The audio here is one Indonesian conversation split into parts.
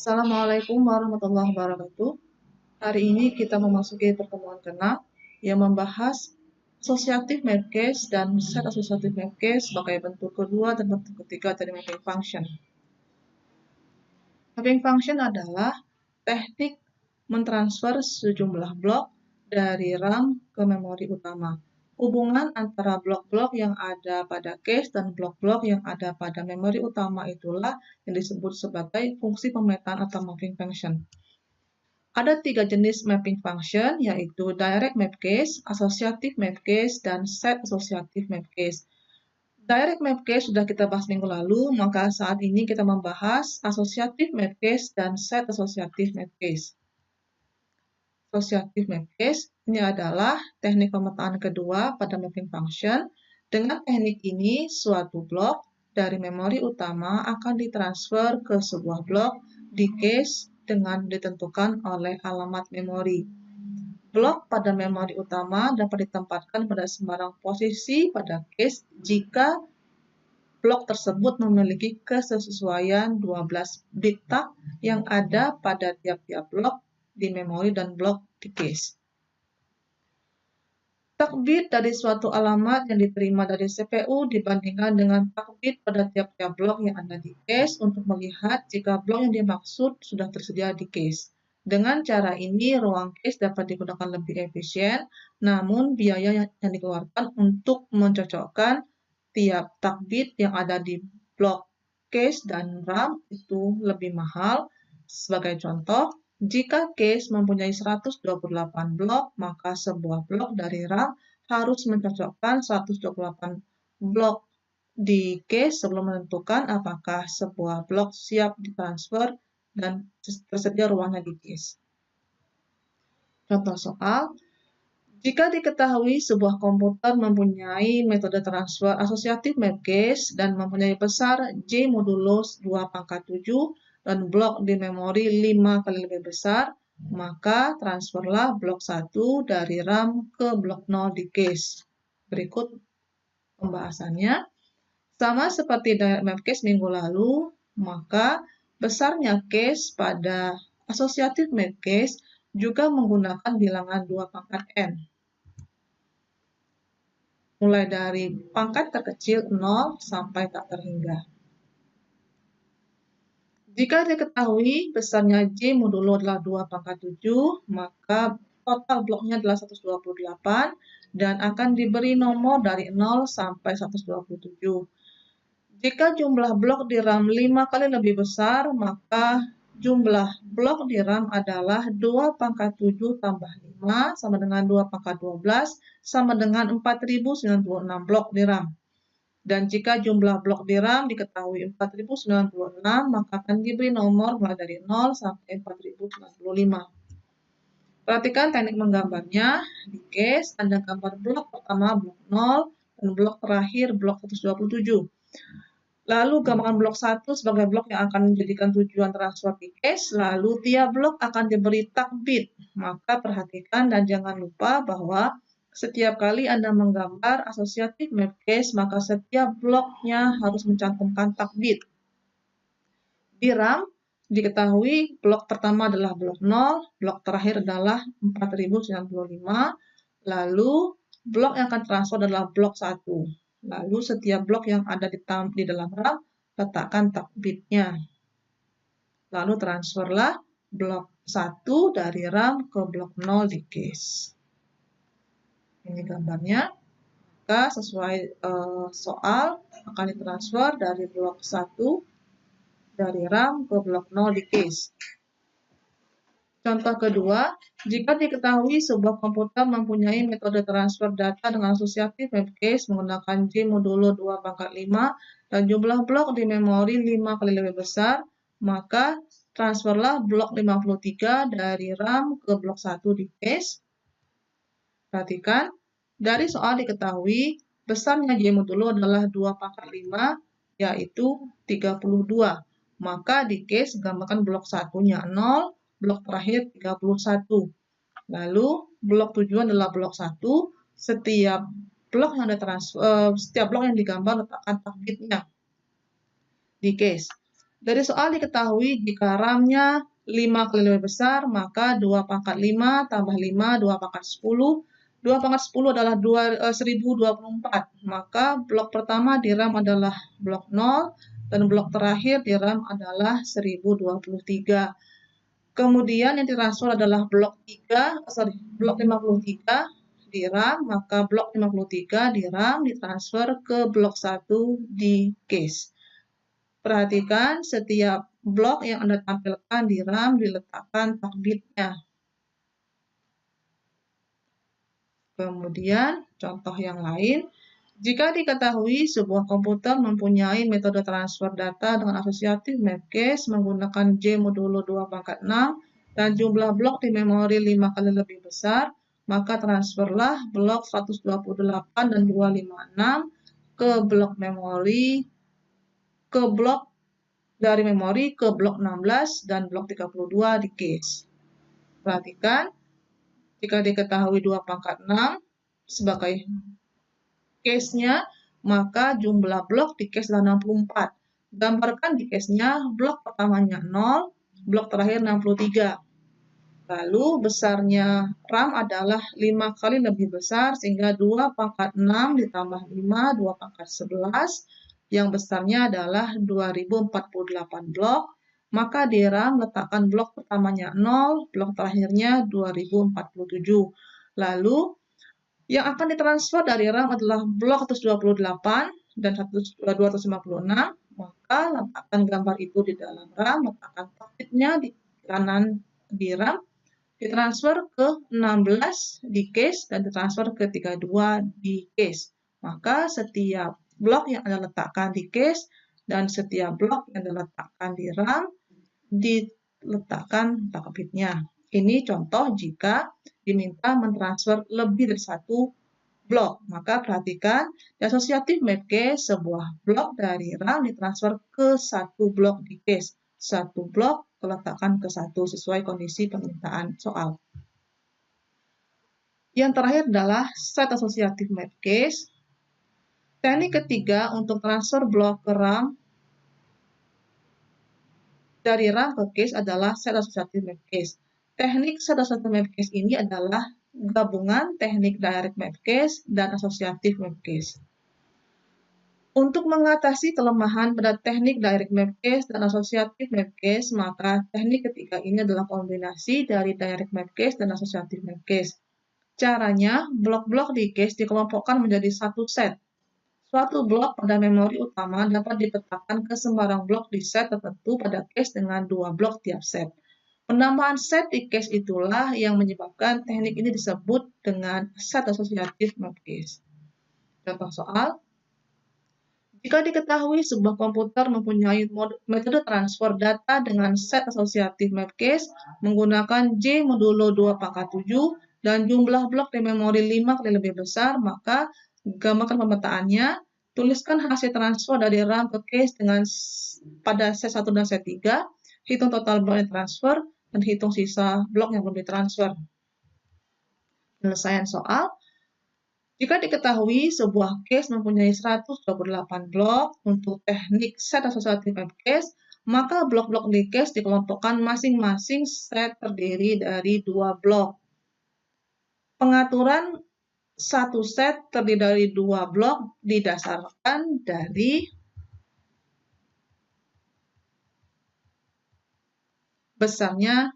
Assalamualaikum warahmatullahi wabarakatuh. Hari ini kita memasuki pertemuan ke-6 yang membahas asosiatif map case dan set asosiatif map case sebagai bentuk kedua dan bentuk ketiga dari mapping function. Mapping function adalah teknik mentransfer sejumlah blok dari RAM ke memori utama. Hubungan antara blok-blok yang ada pada case dan blok-blok yang ada pada memori utama itulah yang disebut sebagai fungsi pemetaan atau mapping function. Ada 3 jenis mapping function, yaitu direct map case, associative map case, dan set associative map case. Direct map case sudah kita bahas minggu lalu, maka saat ini kita membahas associative map case dan set associative map case. Associative map case ini adalah teknik pemetaan kedua pada mapping function. Dengan teknik ini, suatu blok dari memori utama akan ditransfer ke sebuah blok di case dengan ditentukan oleh alamat memori. Blok pada memori utama dapat ditempatkan pada sembarang posisi pada case jika blok tersebut memiliki kesesuaian 12 bit tag yang ada pada tiap-tiap blok di memori dan blok di case. Tag bit dari suatu alamat yang diterima dari CPU dibandingkan dengan tag bit pada tiap-tiap blok yang ada di case untuk melihat jika blok yang dimaksud sudah tersedia di case. Dengan cara ini, ruang case dapat digunakan lebih efisien, namun biaya yang dikeluarkan untuk mencocokkan tiap tag bit yang ada di blok case dan RAM itu lebih mahal. Sebagai contoh, jika case mempunyai 128 blok, maka sebuah blok dari RAM harus mencocokkan 128 blok di case sebelum menentukan apakah sebuah blok siap ditransfer dan tersedia ruangnya di case. Contoh soal, jika diketahui sebuah komputer mempunyai metode transfer asosiatif map case dan mempunyai besar J modulo 2/7 dan blok di memori 5 kali lebih besar, maka transferlah blok 1 dari RAM ke blok 0 di case. Berikut pembahasannya. Sama seperti direct map case minggu lalu, maka besarnya case pada asosiatif map case juga menggunakan bilangan 2/n. Mulai dari pangkat terkecil 0 sampai tak terhingga. Jika diketahui besarnya J modulo adalah 2/7, maka total bloknya adalah 128 dan akan diberi nomor dari 0 sampai 127. Jika jumlah blok di RAM 5 kali lebih besar, maka jumlah blok di RAM adalah 2/7 tambah 5 sama dengan 2/12 sama dengan 4096 blok di RAM. Dan jika jumlah blok di RAM diketahui 4096, maka akan diberi nomor mulai dari 0 sampai 4095. Perhatikan teknik menggambarnya. Di case, ada gambar blok pertama blok 0 dan blok terakhir blok 127. Lalu gambarkan blok 1 sebagai blok yang akan menjadikan tujuan transfer di case, lalu tiap blok akan diberi tag bit. Maka perhatikan dan jangan lupa bahwa setiap kali Anda menggambar asosiatif map case, maka setiap bloknya harus mencantumkan tag bit. Di RAM, diketahui blok pertama adalah blok 0, blok terakhir adalah 4095, lalu blok yang akan transfer adalah blok 1. Lalu setiap blok yang ada di dalam RAM, letakkan tag bitnya. Lalu transferlah blok 1 dari RAM ke blok 0 di case. Ini gambarnya. Maka sesuai soal akan ditransfer dari blok 1 dari RAM ke blok 0 di case. Contoh kedua, jika diketahui sebuah komputer mempunyai metode transfer data dengan asosiatif map case menggunakan J modulo 2/5 dan jumlah blok di memori 5 kali lebih besar, maka transferlah blok 53 dari RAM ke blok 1 di case. Perhatikan, dari soal diketahui besarnya J modulo adalah 2/5, yaitu 32. Maka di case gambarkan blok 1-nya 0, blok terakhir 31. Lalu blok tujuan adalah blok 1, setiap blok yang setiap blok yang digambar letakkan tag bitnya di case. Dari soal diketahui jika RAM-nya 5 kali lebih besar, maka 2 pangkat 5 tambah 5, 2 pangkat 10. 2 pangkat 10 adalah 1024. Maka blok pertama di RAM adalah blok 0, dan blok terakhir di RAM adalah 1023. Kemudian yang ditransfer adalah blok 53 di RAM, maka blok 53 di RAM ditransfer ke blok 1 di case. Perhatikan setiap blok yang Anda tampilkan di RAM diletakkan takbitnya. Kemudian, contoh yang lain, jika diketahui sebuah komputer mempunyai metode transfer data dengan asosiatif mapcase menggunakan J modulo 2 pangkat 6 dan jumlah blok di memori 5 kali lebih besar, maka transferlah blok 128 dan 256 ke blok dari memori ke blok 16 dan blok 32 di cache. Perhatikan, jika diketahui 2 pangkat 6 sebagai cache-nya, maka jumlah blok di cache adalah 64. Gambarkan di cache-nya blok pertamanya 0, blok terakhir 63. Lalu besarnya RAM adalah 5 kali lebih besar, sehingga 2 pangkat 6 ditambah 5, 2 pangkat 11, yang besarnya adalah 2048 blok. Maka di RAM letakkan blok pertamanya 0, blok terakhirnya 2047. Lalu yang akan ditransfer dari RAM adalah blok 128 dan 256, maka letakkan gambar itu di dalam RAM, letakkan takbitnya di kanan di RAM, ditransfer ke 16 di case dan ditransfer ke 32 di case. Maka setiap blok yang Anda letakkan di case dan setiap blok yang Anda letakkan di RAM diletakkan takbitnya. Ini contoh jika diminta mentransfer lebih dari satu blok. Maka perhatikan, di asosiatif mapcase sebuah blok dari RAM ditransfer ke satu blok di case. Satu blok diletakkan ke satu sesuai kondisi permintaan soal. Yang terakhir adalah set asosiatif mapcase. Teknik ketiga untuk transfer blok ke RAM dari RAM ke case adalah set asosiatif mapcase. Teknik set asosiatif mapcase ini adalah gabungan teknik direct mapcase dan asosiatif mapcase. Untuk mengatasi kelemahan pada teknik direct mapcase dan asosiatif mapcase, maka teknik ketiga ini adalah kombinasi dari direct mapcase dan asosiatif mapcase. Caranya, blok-blok di case dikelompokkan menjadi satu set. Suatu blok pada memori utama dapat dipetakan ke sembarang blok di set tertentu pada case dengan 2 blok tiap set. Penambahan set di case itulah yang menyebabkan teknik ini disebut dengan set asosiatif mapcase. Contoh soal, jika diketahui sebuah komputer mempunyai metode transfer data dengan set asosiatif mapcase menggunakan J modulo 2 pangkat 7 dan jumlah blok di memori 5 kali lebih besar, maka gambarkan pemetaannya, tuliskan hasil transfer dari RAM ke case pada set 1 dan set 3, hitung total blok yang transfer, dan hitung sisa blok yang belum ditransfer. Penyelesaian soal, jika diketahui sebuah case mempunyai 128 blok untuk teknik set asosiatif mapcase, maka blok-blok di case dikelompokkan masing-masing set terdiri dari 2 blok. Pengaturan satu set terdiri dari 2 blok didasarkan dari besarnya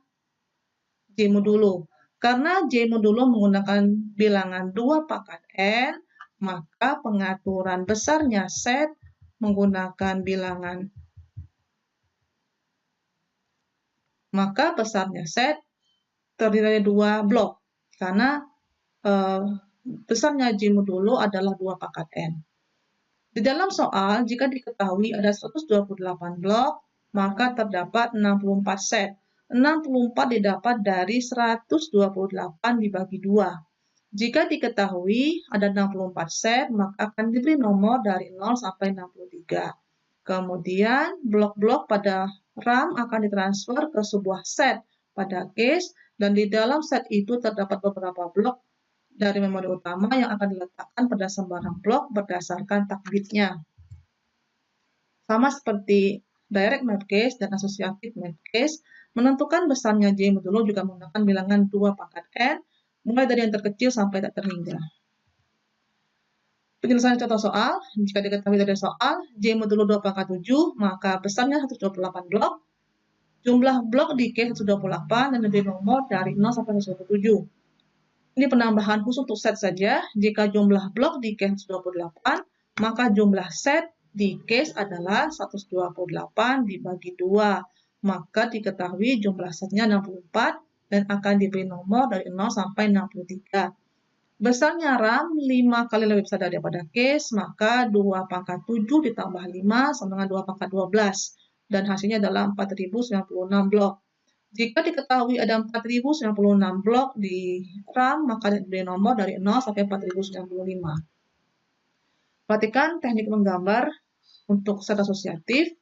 J modulo. Karena J modulo menggunakan bilangan 2 pangkat N, maka pengaturan besarnya set menggunakan bilangan terdiri dari 2 blok. Karena besarnya J modulo adalah 2 pangkat N. Di dalam soal, jika diketahui ada 128 blok, maka terdapat 64 set. 64 didapat dari 128 dibagi 2. Jika diketahui ada 64 set, maka akan diberi nomor dari 0 sampai 63. Kemudian, blok-blok pada RAM akan ditransfer ke sebuah set pada case, dan di dalam set itu terdapat beberapa blok dari memori utama yang akan diletakkan pada sembarang blok berdasarkan takbitnya. Sama seperti direct map case dan associative map case, menentukan besarnya J modulo juga menggunakan bilangan 2 pangkat N, mulai dari yang terkecil sampai tak terhingga. Penjelasan contoh soal, jika diketahui dari soal, J modulo 2 pangkat 7, maka besarnya 128 blok, jumlah blok di case 128 dan diberi nomor dari 0 sampai 127. Ini penambahan khusus untuk set saja. Jika jumlah blok di case 128, maka jumlah set di case adalah 128 dibagi 2. Maka diketahui jumlah setnya 64 dan akan diberi nomor dari 0 sampai 63. Besarnya RAM 5 kali lebih besar daripada case, maka 2 pangkat 7 ditambah 5 sama dengan 2 pangkat 12. Dan hasilnya adalah 4096 blok. Jika diketahui ada 4096 blok di RAM, maka diberi nomor dari 0 sampai 4095. Perhatikan teknik menggambar untuk set asosiatif.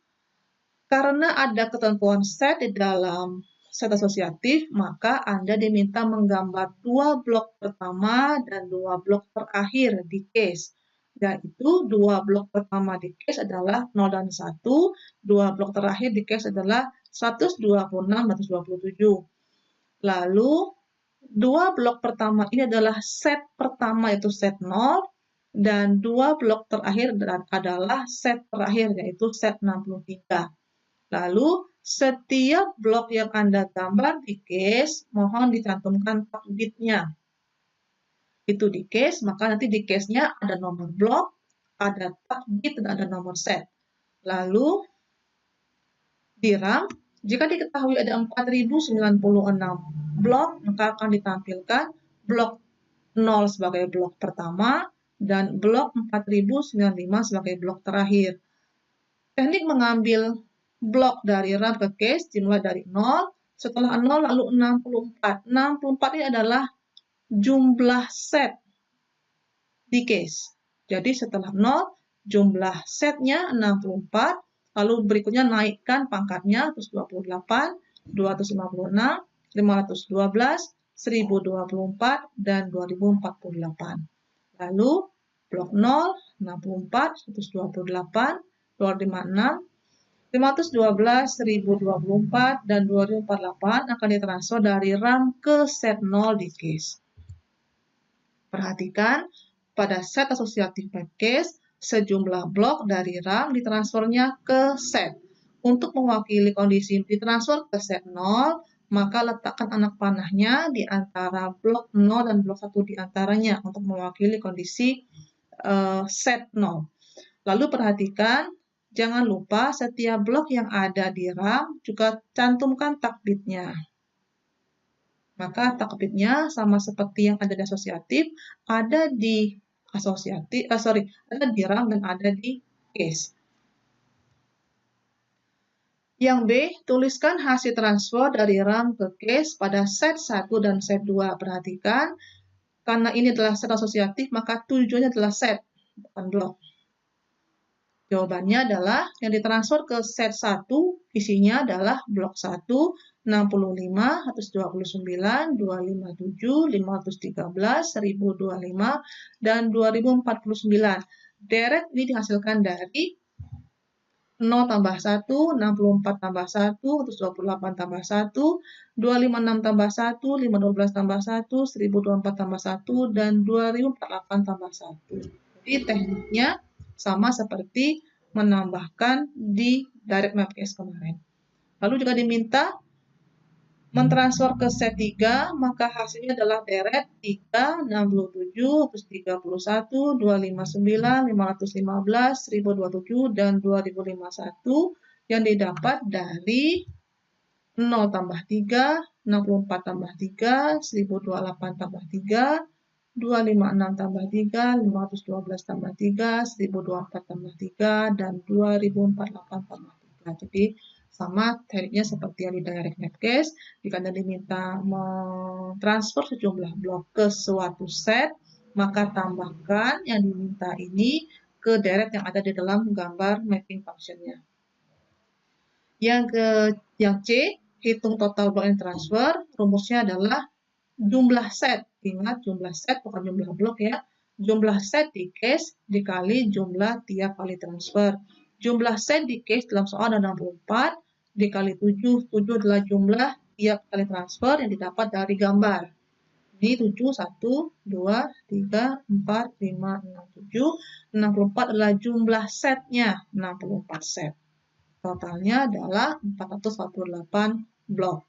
Karena ada ketentuan set di dalam set asosiatif, maka Anda diminta menggambar 2 blok pertama dan 2 blok terakhir di case. Yaitu 2 blok pertama di case adalah 0 dan 1, 2 blok terakhir di case adalah 126 dan 127. Lalu, 2 blok pertama ini adalah set pertama yaitu set 0, dan 2 blok terakhir adalah set terakhir yaitu set 63. Lalu, setiap blok yang Anda gambar di case, mohon dicantumkan tab bitnya. Itu di case, maka nanti di case-nya ada nomor blok, ada tab bit, dan ada nomor set. Lalu, di RAM, jika diketahui ada 4096 blok, maka akan ditampilkan blok 0 sebagai blok pertama dan blok 4095 sebagai blok terakhir. Teknik mengambil blok dari RAM ke case dimulai dari 0, setelah 0 lalu 64. 64 ini adalah jumlah set di case. Jadi setelah 0, jumlah setnya 64, lalu berikutnya naikkan pangkatnya 128, 256, 512, 1024, dan 2048. Lalu blok 0, 64, 128, 256, 512, 1024, dan 2048 akan ditransfer dari RAM ke set 0 di case. Perhatikan, pada set asosiatif map case, sejumlah blok dari RAM ditransfernya ke set. Untuk mewakili kondisi ditransfer ke set 0, maka letakkan anak panahnya di antara blok 0 dan blok 1 di antaranya untuk mewakili kondisi set 0. Lalu perhatikan, jangan lupa setiap blok yang ada di RAM juga cantumkan tab bitnya. Maka tab bitnya sama seperti yang ada di asosiatif, ada di ada di RAM dan ada di case. Yang B, tuliskan hasil transfer dari RAM ke case pada set 1 dan set 2. Perhatikan, karena ini adalah set asosiatif, maka tujuannya adalah set, bukan blok. Jawabannya adalah yang ditransfer ke set 1, isinya adalah blok 1, 65, 129, 257, 513, 1025, dan 2049. Deret ini dihasilkan dari 0 tambah 1, 64 tambah 1, 128 tambah 1, 256 tambah 1, 512 tambah 1, 1024 tambah 1, dan 2048 tambah 1. Jadi tekniknya sama seperti menambahkan di direct map case kemarin. Lalu juga diminta mentransfer ke set 3, maka hasilnya adalah deret 3, 67, 131, 259, 515, 1027, dan 2051 yang didapat dari 0 tambah 3, 64 tambah 3, 1028 tambah 3, 256 tambah 3, 512 tambah 3, 1024 tambah 3, dan 2048 tambah 3. Jadi sama tekniknya seperti yang di direct map case, jika Anda diminta mentransfer sejumlah blok ke suatu set, maka tambahkan yang diminta ini ke deret yang ada di dalam gambar mapping function-nya. Yang C, hitung total block yang transfer, rumusnya adalah jumlah set. Ingat, jumlah set bukan jumlah blok ya. Jumlah set di case dikali jumlah tiap kali transfer. Jumlah set di case dalam soal ada 64, dikali 7. 7 adalah jumlah tiap kali transfer yang didapat dari gambar. Ini 7, 1, 2, 3, 4, 5, 6, 7. 64 adalah jumlah setnya, 64 set. Totalnya adalah 448 blok.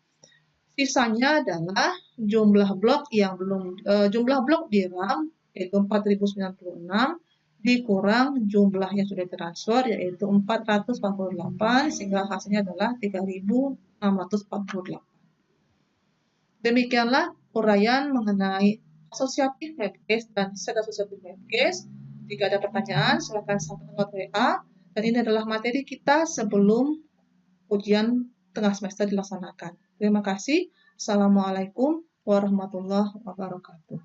Sisanya adalah jumlah blok yang jumlah blok di RAM yaitu 4096 dikurang jumlah yang sudah ditransfer yaitu 448 sehingga hasilnya adalah 3648. Demikianlah uraian mengenai asosiatif map case dan set asosiatif map case. Jika ada pertanyaan, silakan sampaikan lewat WA. Dan ini adalah materi kita sebelum ujian tengah semester dilaksanakan. Terima kasih. Assalamualaikum warahmatullahi wabarakatuh.